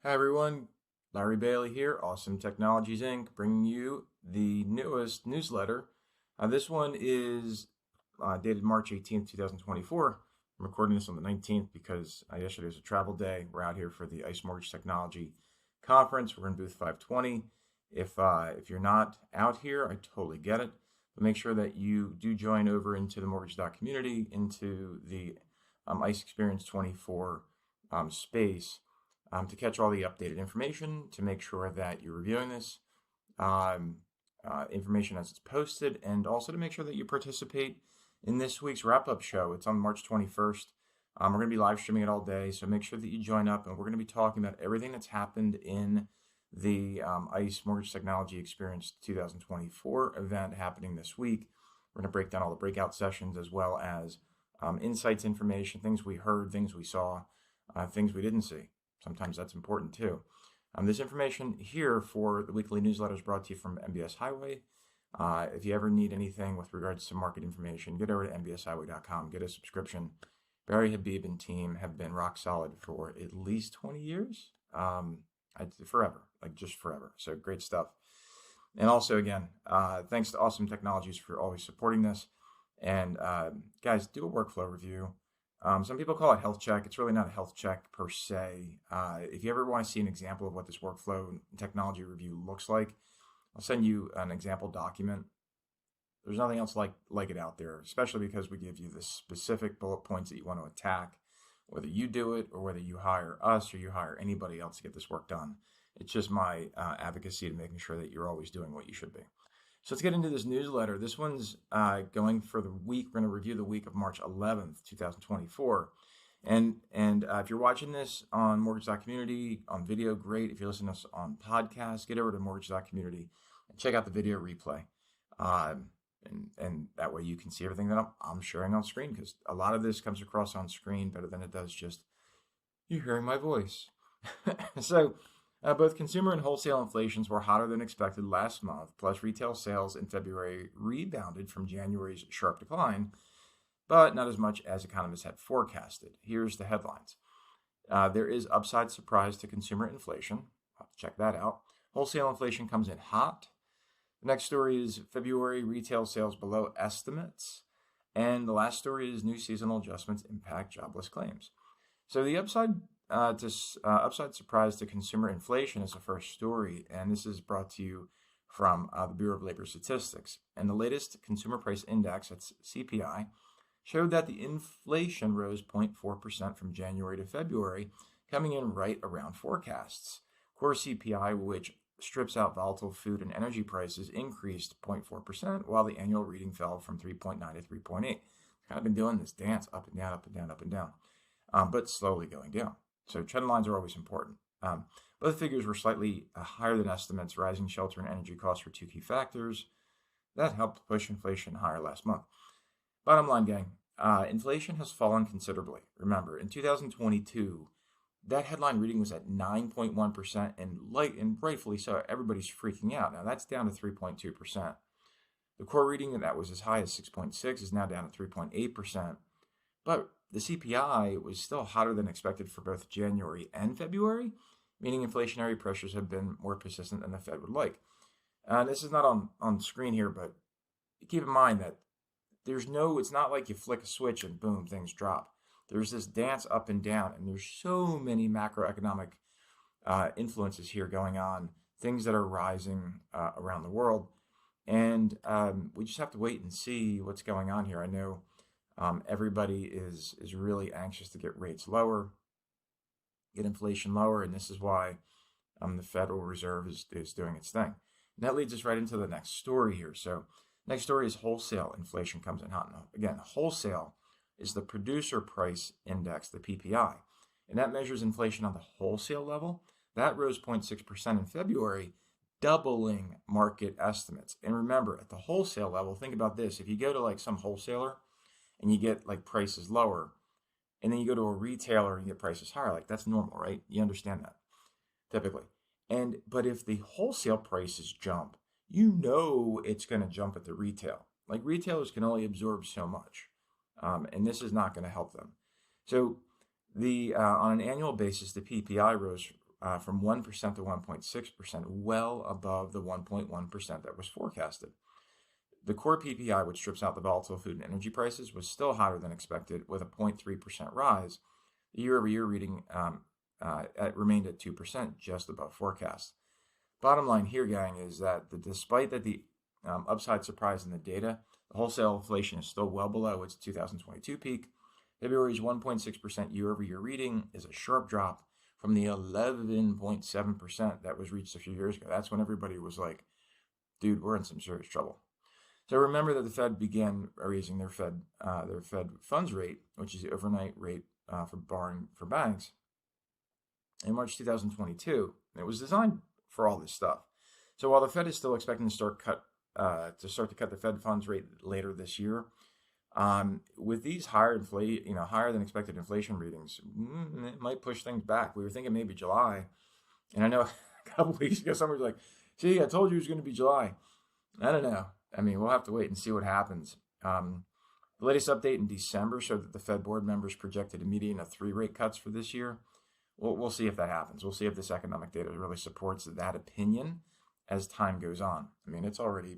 Hi everyone, Larry Bailey here, Awesome Technologies Inc., bringing you the newest newsletter. This one is dated March 18th, 2024. I'm recording this on the 19th because yesterday was a travel day. We're out here for the ICE Mortgage Technology Conference. We're in booth 520. If you're not out here, I totally get it. But make sure that you do join over into the Mortgage community, into the ICE Experience 24 space. To catch all the updated information, to make sure that you're reviewing this information as it's posted, and also to make sure that you participate in this week's wrap-up show. It's on March 21st. We're going to be live streaming it all day, so make sure that you join up, and we're going to be talking about everything that's happened in the ICE Mortgage Technology Experience 2024 event happening this week. We're going to break down all the breakout sessions as well as insights, information, things we heard, things we saw, things we didn't see. Sometimes that's important too. This information here for the weekly newsletter is brought to you from MBS Highway. If you ever need anything with regards to market information, get over to mbshighway.com, get a subscription. Barry Habib and team have been rock solid for at least 20 years. Forever, just forever. So great stuff. And also, again, thanks to Awesome Technologies for always supporting this. And guys, do a workflow review. Some people call it health check. It's really not a health check per se. If you ever want to see an example of what this workflow and technology review looks like, I'll send you an example document. There's nothing else like it out there, especially because we give you the specific bullet points that you want to attack, whether you do it or whether you hire us or you hire anybody else to get this work done. It's just my advocacy to making sure that you're always doing what you should be. So let's get into this newsletter. This one's going for the week. We're going to review the week of March 11th, 2024. And if you're watching this on Mortgage Community on video, great. If you're listening to us on podcast, get over to Mortgage Community and check out the video replay. And that way you can see everything that I'm sharing on screen, because a lot of this comes across on screen better than it does just you hearing my voice. So both consumer and wholesale inflations were hotter than expected last month, plus retail sales in February rebounded from January's sharp decline, but not as much as economists had forecasted. Here's the headlines. There is upside surprise to consumer inflation. I'll have to check that out. Wholesale inflation comes in hot. The next story is February retail sales below estimates. And the last story is new seasonal adjustments impact jobless claims. So the upside surprise to consumer inflation is the first story, and this is brought to you from the Bureau of Labor Statistics. And the latest consumer price index, that's CPI, showed that the inflation rose 0.4% from January to February, coming in right around forecasts. Core CPI, which strips out volatile food and energy prices, increased 0.4%, while the annual reading fell from 3.9 to 3.8. Kind of been doing this dance up and down, up and down, up and down, but slowly going down. So trend lines are always important. Both figures were slightly higher than estimates. Rising shelter and energy costs were two key factors that helped push inflation higher last month. Bottom line, gang, inflation has fallen considerably. Remember, in 2022, that headline reading was at 9.1%, and rightfully so. Everybody's freaking out. Now that's down to 3.2%. The core reading that was as high as 6.6 is now down to 3.8%. But the CPI was still hotter than expected for both January and February, meaning inflationary pressures have been more persistent than the Fed would like. This is not on screen here, but keep in mind that it's not like you flick a switch and boom, things drop. There's this dance up and down, and there's so many macroeconomic influences here going on, things that are rising around the world. And we just have to wait and see what's going on here. I know everybody is really anxious to get rates lower, get inflation lower, and this is why the Federal Reserve is doing its thing. And that leads us right into the next story here. So next story is wholesale inflation comes in hot. Now, again, wholesale is the producer price index, the PPI, and that measures inflation on the wholesale level. That rose 0.6% in February, doubling market estimates. And remember, at the wholesale level, think about this. If you go to some wholesaler and you get prices lower, and then you go to a retailer and get prices higher, that's normal, right? You understand that typically. But if the wholesale prices jump, it's going to jump at the retail. Retailers can only absorb so much, and this is not going to help them. So on an annual basis, the PPI rose from 1% to 1.6%, well above the 1.1% that was forecasted. The core PPI, which strips out the volatile food and energy prices, was still higher than expected with a 0.3% rise. The year-over-year reading remained at 2%, just above forecast. Bottom line here, gang, is that despite the upside surprise in the data, the wholesale inflation is still well below its 2022 peak. February's 1.6% year-over-year reading is a sharp drop from the 11.7% that was reached a few years ago. That's when everybody was like, dude, we're in some serious trouble. So remember that the Fed began raising their Fed funds rate, which is the overnight rate for banks, in March 2022. And it was designed for all this stuff. So while the Fed is still expecting to start to cut the Fed funds rate later this year, with these higher than expected inflation readings, it might push things back. We were thinking maybe July, and I know a couple weeks ago somebody was like, "See, I told you it was going to be July." I don't know. I mean, we'll have to wait and see what happens. The latest update in December showed that the Fed board members projected a median of 3 rate cuts for this year. We'll see if that happens. We'll see if this economic data really supports that opinion as time goes on. I mean, it's already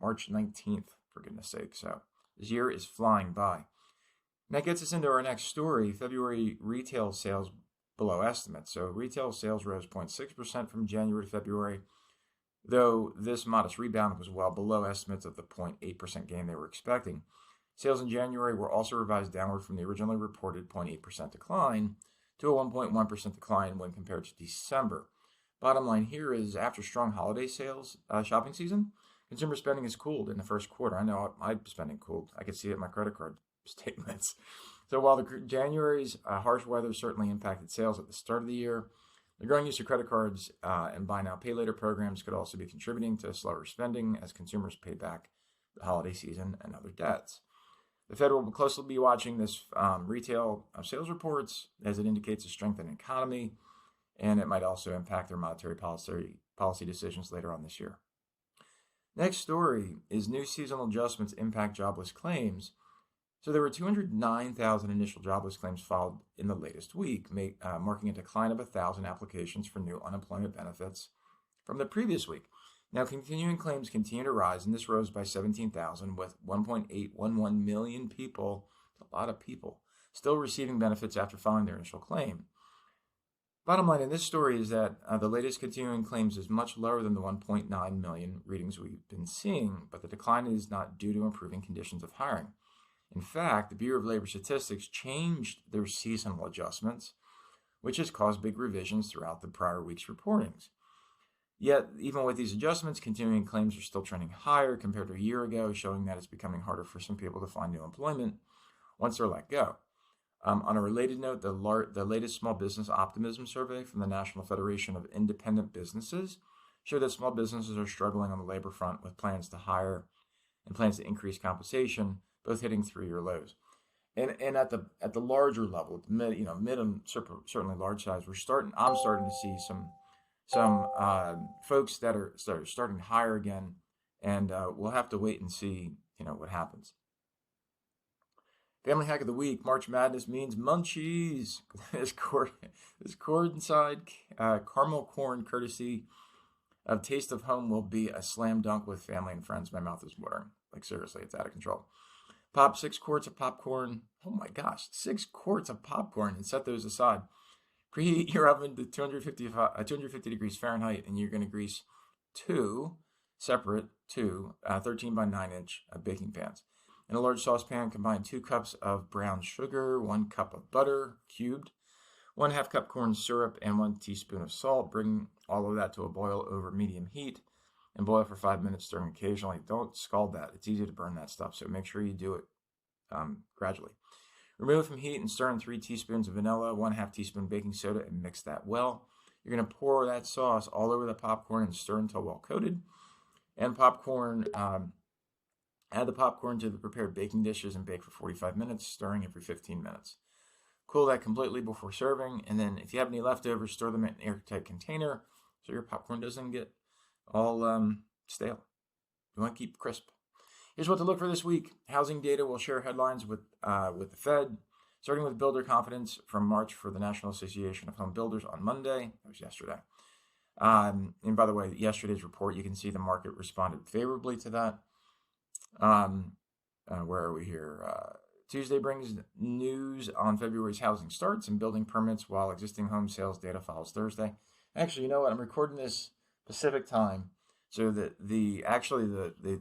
March 19th, for goodness sake. So this year is flying by. And that gets us into our next story. February retail sales below estimates. So retail sales rose 0.6% from January to February, though this modest rebound was well below estimates of the 0.8% gain they were expecting. Sales in January were also revised downward from the originally reported 0.8% decline to a 1.1% decline when compared to December. Bottom line here is, after strong holiday sales shopping season, consumer spending has cooled in the first quarter. I know my spending cooled. I could see it in my credit card statements. So while January's harsh weather certainly impacted sales at the start of the year, the growing use of credit cards and buy now, pay later programs could also be contributing to slower spending as consumers pay back the holiday season and other debts. The Fed will closely be watching this retail sales reports, as it indicates a strengthening economy, and it might also impact their monetary policy decisions later on this year. Next story is new seasonal adjustments impact jobless claims. So there were 209,000 initial jobless claims filed in the latest week, marking a decline of 1,000 applications for new unemployment benefits from the previous week. Now, continuing claims continue to rise, and this rose by 17,000, with 1.811 million people, a lot of people, still receiving benefits after filing their initial claim. Bottom line in this story is that the latest continuing claims is much lower than the 1.9 million readings we've been seeing, but the decline is not due to improving conditions of hiring. In fact, the Bureau of Labor Statistics changed their seasonal adjustments, which has caused big revisions throughout the prior week's reportings. Yet, even with these adjustments, continuing claims are still trending higher compared to a year ago, showing that it's becoming harder for some people to find new employment once they're let go. On a related note, the latest Small Business Optimism Survey from the National Federation of Independent Businesses showed that small businesses are struggling on the labor front, with plans to hire and plans to increase compensation, both hitting 3-year lows. And at the larger level, mid and certainly large size, I'm starting to see some folks that are starting to hire again, and we'll have to wait and see what happens. Family hack of the week: March Madness means munchies. This corn-side caramel corn, courtesy of Taste of Home, will be a slam dunk with family and friends. My mouth is watering. Like, seriously, it's out of control. Pop 6 quarts of popcorn. Oh my gosh, 6 quarts of popcorn, and set those aside. Preheat your oven to 250 degrees Fahrenheit, and you're going to grease two 13 by 9 inch baking pans. In a large saucepan, combine 2 cups of brown sugar, 1 cup of butter cubed, 1/2 cup corn syrup, and 1 teaspoon of salt. Bring all of that to a boil over medium heat and boil for 5 minutes, stirring occasionally. Don't scald that. It's easy to burn that stuff, so make sure you do it gradually. Remove from heat and stir in 3 teaspoons of vanilla, 1/2 teaspoon baking soda, and mix that well. You're going to pour that sauce all over the popcorn and stir until well coated. And add the popcorn to the prepared baking dishes and bake for 45 minutes, stirring every 15 minutes. Cool that completely before serving, and then if you have any leftovers, store them in an airtight container so your popcorn doesn't get all stale. You want to keep crisp. Here's what to look for this week. Housing data will share headlines with the Fed. Starting with builder confidence from March for the National Association of Home Builders on Monday. That was yesterday. And by the way, yesterday's report, you can see the market responded favorably to that. Where are we here? Tuesday brings news on February's housing starts and building permits, while existing home sales data follows Thursday. Actually, you know what? I'm recording this Pacific time, so that the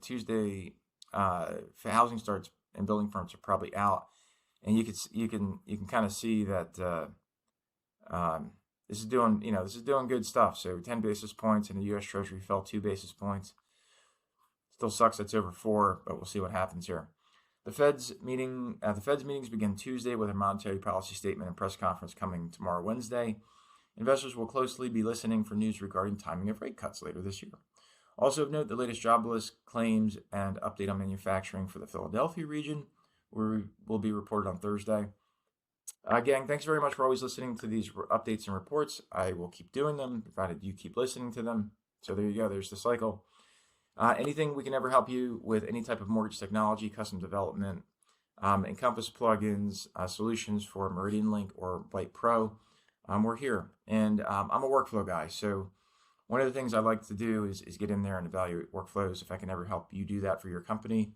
Tuesday for housing starts and building permits are probably out, and you can kind of see that this is doing good stuff. So 10 basis points, and the U.S. Treasury fell 2 basis points. Still sucks that's over 4, but we'll see what happens here. The Fed's meetings begin Tuesday with a monetary policy statement and press conference coming tomorrow, Wednesday. Investors will closely be listening for news regarding timing of rate cuts later this year. Also of note, the latest jobless claims and update on manufacturing for the Philadelphia region will be reported on Thursday. Gang, thanks very much for always listening to these updates and reports. I will keep doing them, provided you keep listening to them. So there you go. There's the cycle. Anything we can ever help you with, any type of mortgage technology, custom development, Encompass plugins, solutions for Meridian Link or Byte Pro, we're here. And I'm a workflow guy. So one of the things I like to do is get in there and evaluate workflows. If I can ever help you do that for your company,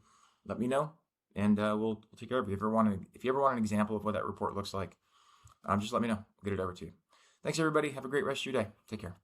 let me know. And we'll take care of you. If you ever want an example of what that report looks like, just let me know. I'll get it over to you. Thanks, everybody. Have a great rest of your day. Take care.